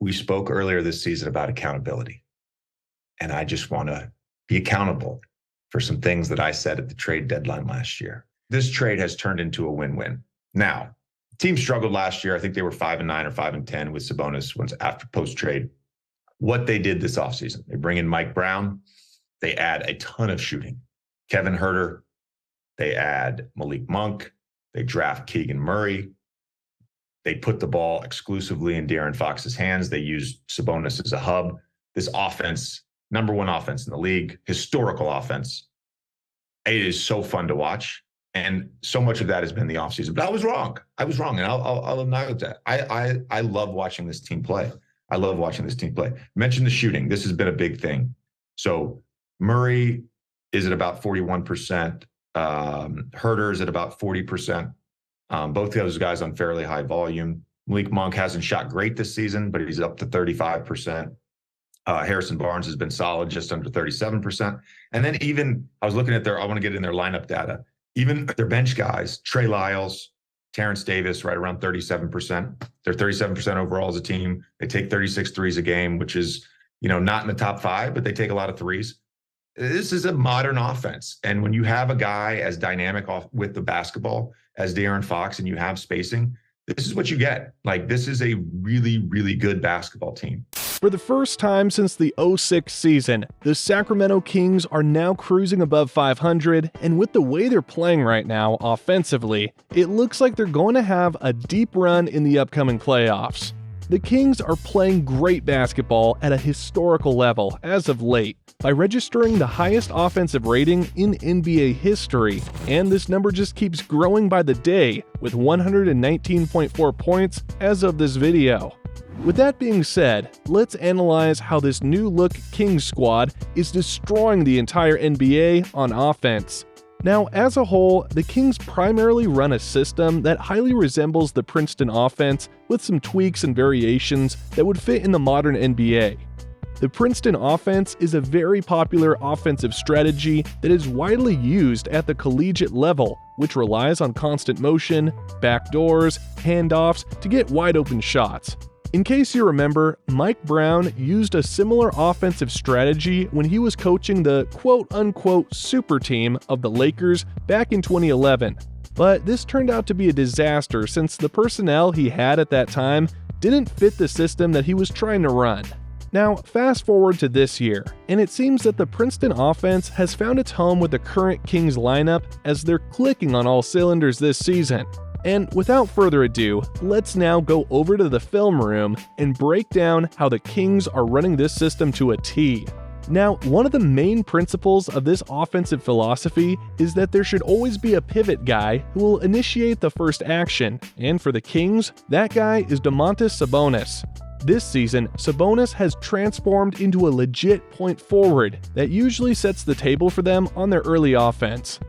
we spoke earlier this season about accountability. And I just want to be accountable for some things that I said at the trade deadline last year. This trade has turned into a win-win. Now, the team struggled last year. I think they were 5-9 or 5-10 with Sabonis once after post-trade. What they did this offseason, they bring in Mike Brown. They add a ton of shooting. Kevin Huerter. They add Malik Monk. They draft Keegan Murray. They put the ball exclusively in De'Aaron Fox's hands. They use Sabonis as a hub. This offense, number one offense in the league, historical offense. It is so fun to watch. And so much of that has been the offseason. But I was wrong. And I'll acknowledge that. I love watching this team play. I love watching this team play. Mention the shooting. This has been a big thing. So Murray is at about 41%. Huerter is at about 40%. Both of those guys on fairly high volume. Malik Monk hasn't shot great this season, but he's up to 35%. Harrison Barnes has been solid, just under 37%. And then even, I was looking at I want to get in their lineup data. Even their bench guys, Trey Lyles, Terrence Davis, right around 37%. They're 37% overall as a team. They take 36 threes a game, which is, not in the top 5, but they take a lot of threes. This is a modern offense. And when you have a guy as dynamic with the basketball as De'Aaron Fox and you have spacing, this is what you get. This is a really, really good basketball team. For the first time since the 06 season, the Sacramento Kings are now cruising above 500, and with the way they're playing right now offensively, it looks like they're going to have a deep run in the upcoming playoffs. The Kings are playing great basketball at a historical level as of late, by registering the highest offensive rating in NBA history, and this number just keeps growing by the day with 119.4 points as of this video. With that being said, let's analyze how this new look Kings squad is destroying the entire NBA on offense. Now, as a whole, the Kings primarily run a system that highly resembles the Princeton offense with some tweaks and variations that would fit in the modern NBA. The Princeton offense is a very popular offensive strategy that is widely used at the collegiate level, which relies on constant motion, backdoors, handoffs to get wide open shots. In case you remember, Mike Brown used a similar offensive strategy when he was coaching the quote-unquote super team of the Lakers back in 2011. But this turned out to be a disaster since the personnel he had at that time didn't fit the system that he was trying to run. Now, fast forward to this year, and it seems that the Princeton offense has found its home with the current Kings lineup as they're clicking on all cylinders this season. And without further ado, let's now go over to the film room and break down how the Kings are running this system to a T. Now, one of the main principles of this offensive philosophy is that there should always be a pivot guy who will initiate the first action, and for the Kings, that guy is Domantas Sabonis. This season, Sabonis has transformed into a legit point forward that usually sets the table for them on their early offense.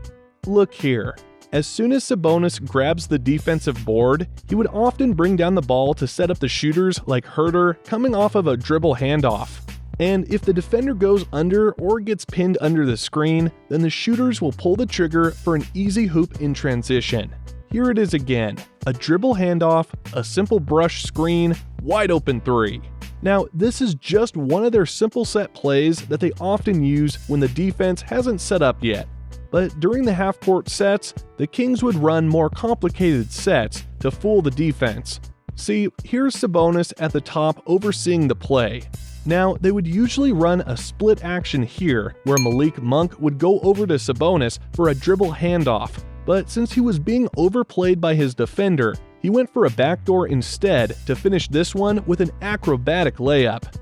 Look here. As soon as Sabonis grabs the defensive board, he would often bring down the ball to set up the shooters like Huerter coming off of a dribble handoff. And if the defender goes under or gets pinned under the screen, then the shooters will pull the trigger for an easy hoop in transition. Here it is again, a dribble handoff, a simple brush screen, wide open three. Now, this is just one of their simple set plays that they often use when the defense hasn't set up yet. But during the half-court sets, the Kings would run more complicated sets to fool the defense. See, here's Sabonis at the top overseeing the play. Now, they would usually run a split action here, where Malik Monk would go over to Sabonis for a dribble handoff, but since he was being overplayed by his defender, he went for a backdoor instead to finish this one with an acrobatic layup.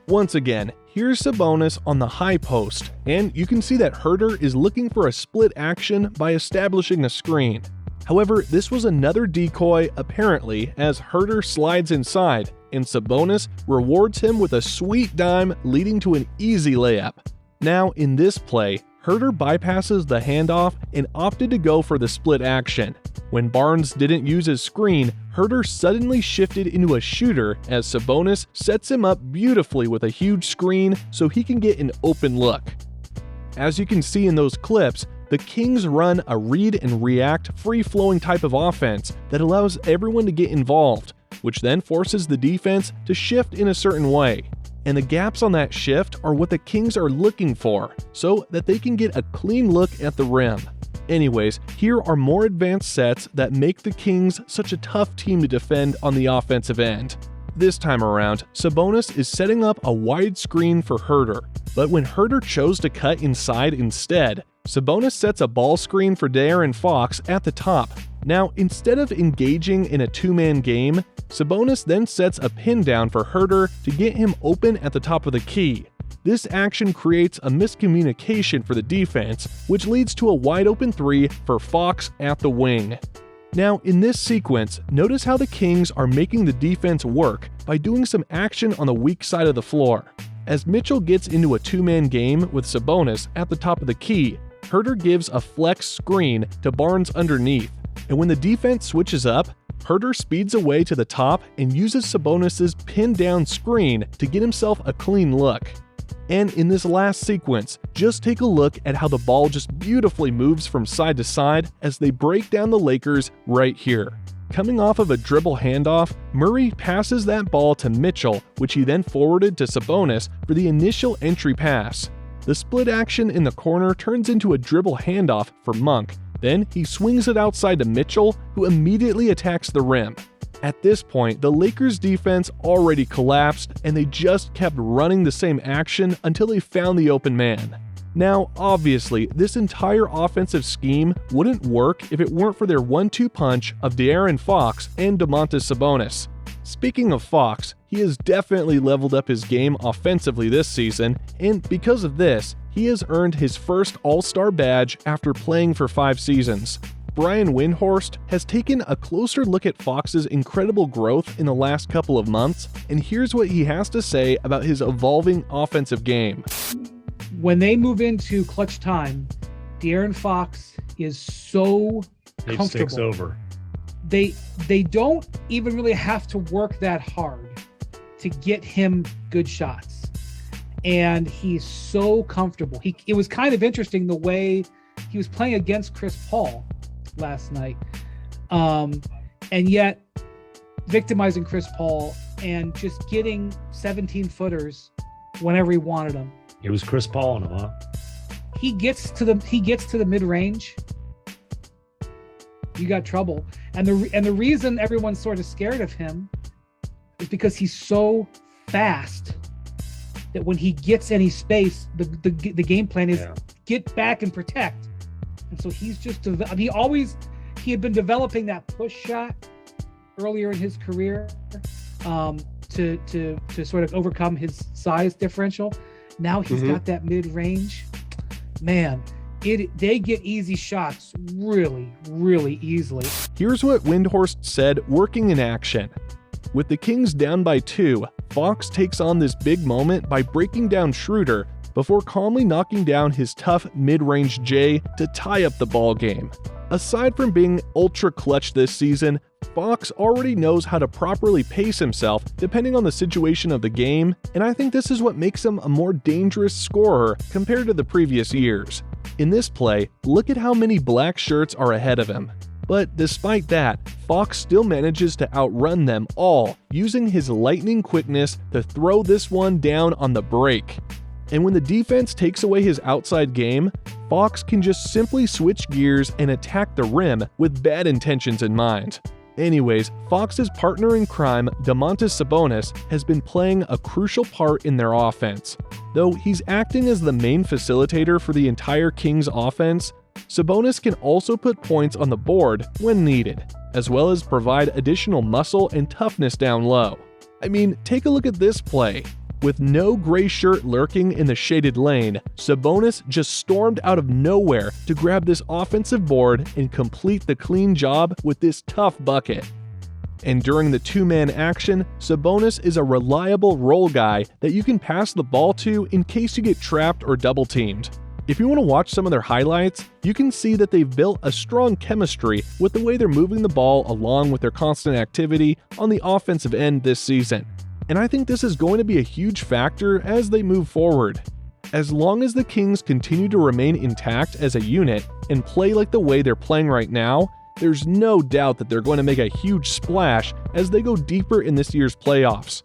Once again, here's Sabonis on the high post, and you can see that Huerter is looking for a split action by establishing a screen. However, this was another decoy apparently, as Huerter slides inside, and Sabonis rewards him with a sweet dime leading to an easy layup. Now, in this play, Huerter bypasses the handoff and opted to go for the split action. When Barnes didn't use his screen, Huerter suddenly shifted into a shooter as Sabonis sets him up beautifully with a huge screen so he can get an open look. As you can see in those clips, the Kings run a read and react free-flowing type of offense that allows everyone to get involved. which then forces the defense to shift in a certain way. And the gaps on that shift are what the Kings are looking for, so that they can get a clean look at the rim. Anyways, here are more advanced sets that make the Kings such a tough team to defend on the offensive end. This time around, Sabonis is setting up a wide screen for Huerter, but when Huerter chose to cut inside instead, Sabonis sets a ball screen for De'Aaron Fox at the top. Now, instead of engaging in a two-man game, Sabonis then sets a pin down for Huerter to get him open at the top of the key. This action creates a miscommunication for the defense, which leads to a wide-open three for Fox at the wing. Now, in this sequence, notice how the Kings are making the defense work by doing some action on the weak side of the floor. As Mitchell gets into a two-man game with Sabonis at the top of the key, Huerter gives a flex screen to Barnes underneath, and when the defense switches up, Huerter speeds away to the top and uses Sabonis' pin-down screen to get himself a clean look. And in this last sequence, just take a look at how the ball just beautifully moves from side to side as they break down the Lakers right here. Coming off of a dribble handoff, Murray passes that ball to Mitchell, which he then forwarded to Sabonis for the initial entry pass. The split action in the corner turns into a dribble handoff for Monk. Then he swings it outside to Mitchell, who immediately attacks the rim. At this point, the Lakers' defense already collapsed, and they just kept running the same action until they found the open man. Now, obviously, this entire offensive scheme wouldn't work if it weren't for their 1-2 punch of De'Aaron Fox and Domantas Sabonis. Speaking of Fox, he has definitely leveled up his game offensively this season, and because of this, he has earned his first All-Star badge after playing for 5 seasons. Brian Windhorst has taken a closer look at Fox's incredible growth in the last couple of months, and here's what he has to say about his evolving offensive game. When they move into clutch time, De'Aaron Fox is so comfortable. Takes over. They don't even really have to work that hard to get him good shots. And he's so comfortable. It was kind of interesting the way he was playing against Chris Paul last night. And yet victimizing Chris Paul and just getting 17-footers whenever he wanted them. It was Chris Paul on him, huh? He gets to the mid-range. You got trouble. And the reason everyone's sort of scared of him is because he's so fast that when he gets any space, the game plan is get back and protect. And so he's just he had been developing that push shot earlier in his career to sort of overcome his size differential. Now he's got that mid-range. Man, they get easy shots really, really easily. Here's what Windhorst said working in action. With the Kings down by 2, Fox takes on this big moment by breaking down Schroeder before calmly knocking down his tough mid-range J to tie up the ball game. Aside from being ultra clutch this season, Fox already knows how to properly pace himself depending on the situation of the game, and I think this is what makes him a more dangerous scorer compared to the previous years. In this play, look at how many black shirts are ahead of him. But despite that, Fox still manages to outrun them all, using his lightning quickness to throw this one down on the break. And when the defense takes away his outside game, Fox can just simply switch gears and attack the rim with bad intentions in mind. Anyways, Fox's partner in crime, Domantas Sabonis, has been playing a crucial part in their offense. Though he's acting as the main facilitator for the entire Kings offense, Sabonis can also put points on the board when needed, as well as provide additional muscle and toughness down low. I mean, take a look at this play. With no gray shirt lurking in the shaded lane, Sabonis just stormed out of nowhere to grab this offensive board and complete the clean job with this tough bucket. And during the two-man action, Sabonis is a reliable roll guy that you can pass the ball to in case you get trapped or double-teamed. If you want to watch some of their highlights, you can see that they've built a strong chemistry with the way they're moving the ball along with their constant activity on the offensive end this season. And I think this is going to be a huge factor as they move forward. As long as the Kings continue to remain intact as a unit and play like the way they're playing right now, there's no doubt that they're going to make a huge splash as they go deeper in this year's playoffs.